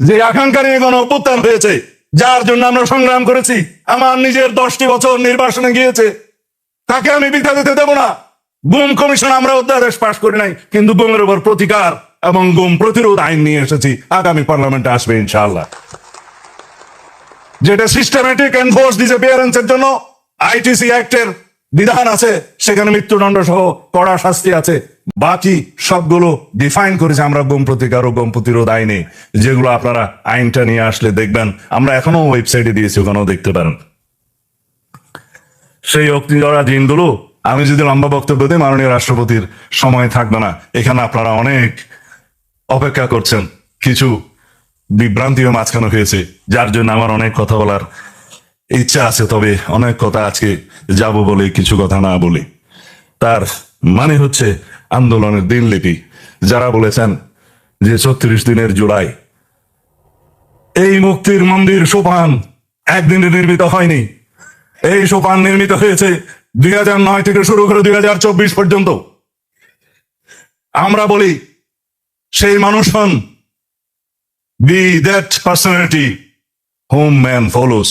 যে আকাঙ্ক্ষা নিয়ে গণ অভ্যুত্থান হয়েছে, যার জন্য আমরা সংগ্রাম করেছি, আমার নিজের 10টি বছর নির্বাসনে গিয়েছে, তাকে আমি বৃথা দিতে দেব না। গুম কমিশন আমরা অধ্যাদেশ পাশ করি নাই, কিন্তু গুমের উপর প্রতিকার এবং গুম প্রতিরোধ আইন নিয়ে এসেছি, আগামী পার্লামেন্টে আসবে ইনশাআল্লাহ। যেটা সিস্টেমেটিক এনফোর্স ডিসঅ্যাপিয়ারেন্সের জন্য আইটিসি অ্যাক্টের বিধান আছে, সেখানে মৃত্যুদণ্ড সহ কড়া শাস্তি আছে। বাকি সবগুলো ডিফাইন করেছে আমরা গুম প্রতিকার ও গুম প্রতিরোধ আইনে, যেগুলো আপনারা আইনটা নিয়ে আসলে দেখবেন। আমরা এখনো ওয়েবসাইটে দিয়েছি, ওখানেও দেখতে পারেন। সেই অক্তি ধরা দিনগুলো আমি যদি লম্বা বক্তব্য দিই, মাননীয় রাষ্ট্রপতির সময় থাকবে না। এখানে আপনারা অনেক অপেক্ষা করছেন, কিছু বিভ্রান্তিও মাঝখানে হয়েছে, যার জন্য আমার অনেক কথা বলার ইচ্ছা আছে। তবে অনেক কথা আজকে যাব বলে কিছু কথা না বলি। তার মানে হচ্ছে আন্দোলনের দিনলিপি। যারা বলেছেন যে 36 দিনের জুলাই, এই মুক্তির মন্দির সোপান একদিনে নির্মিত হয়নি। এই সোপান নির্মিত হয়েছে 2009 থেকে শুরু করে 2024 পর্যন্ত। আমরা বলি সেই মানুষ হন be that personality whom man follows.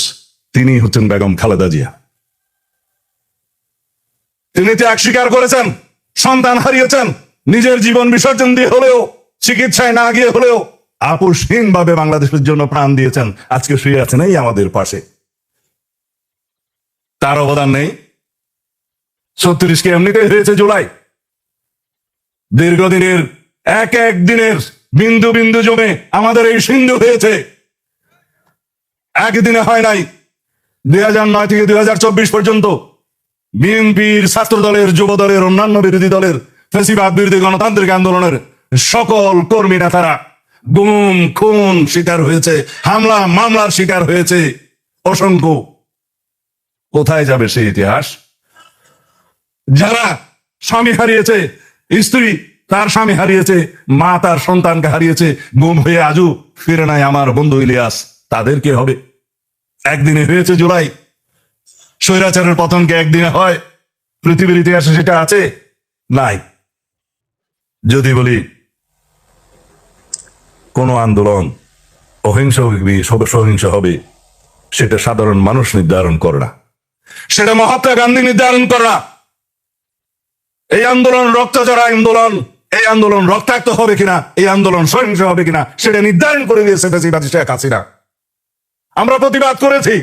তিনি হচ্ছেন বেগম খালেদা জিয়া। তিনি ত্যাগ স্বীকার করেছেন, সন্তান হারিয়েছেন, নিজের জীবন বিসর্জন দিয়ে হলেও, চিকিৎসায় না গিয়ে হলেও আপোষহীন ভাবে বাংলাদেশের জন্য প্রাণ দিয়েছেন। আজকে শুয়ে আছেন এই আমাদের পাশে। তার অবদান নেই? 36 কে এমনিতেই হয়েছে জুলাই। দীর্ঘদিনের এক এক দিনের বিন্দু বিন্দু জমে আমাদের এই সিন্ধু হয়েছে, একদিনে হয় নাই। 2009 থেকে 2024 পর্যন্ত বিএনপির, ছাত্র দলের, যুব দলের, অন্যান্য বিরোধী দলের, ফ্যাসিবাদ বিরোধী গণতান্ত্রিক আন্দোলনের সকল কর্মী নেতারা গুম খুন শিকার হয়েছে, হামলা মামলার শিকার হয়েছে অসংখ্য। কোথায় যাবে সেই ইতিহাস? যারা স্বামী হারিয়েছে, স্ত্রী তার স্বামী হারিয়েছে, মা তার সন্তানকে হারিয়েছে, গুম হয়ে আজও ফিরে নাই আমার বন্ধু ইলিয়াস, তাদের কি হবে? একদিনে হয়েছে জুলাই। স্বৈরাচারের পতন কি একদিনে হয়? পৃথিবীর ইতিহাসে সেটা আছে? নাই। যদি বলি কোন আন্দোলন অহিংস সহিংস হবে, সেটা সাধারণ মানুষ নির্ধারণ করে না, সেটা মহাত্মা গান্ধী নির্ধারণ করে না। এই আন্দোলন রক্তঝরা আন্দোলন, এই আন্দোলন রক্তাক্ত হবে কিনা, এই আন্দোলন সহিংস হবে কিনা, সেটা নির্ধারণ করে দিয়েছে ফ্যাসিবাদী শেখ হাসিনা। আমরা প্রতিবাদ করেছি,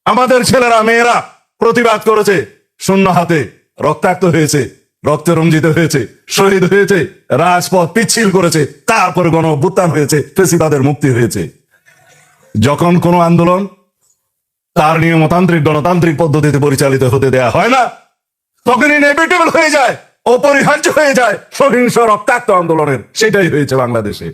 আমাদের ছেলেরা মেয়েরা প্রতিবাদ করেছে, শূন্য হাতে রক্তাক্ত হয়েছে, রক্তে রঞ্জিত হয়েছে, শহীদ হয়েছে, রাজপথ পিচ্ছিল করেছে, তারপরে গণ অভ্যুত্থান হয়েছে, ফ্যাসিবাদের মুক্তি হয়েছে। যখন কোনো আন্দোলন তার নিয়মতান্ত্রিক গণতান্ত্রিক পদ্ধতিতে পরিচালিত হতে দেয়া হয় না, তখন ইনএভিটেবল হয়ে যায়, অপরিহার্য হয়ে যায় সহিংস রক্তাক্ত আন্দোলনের। সেটাই হয়েছে বাংলাদেশে।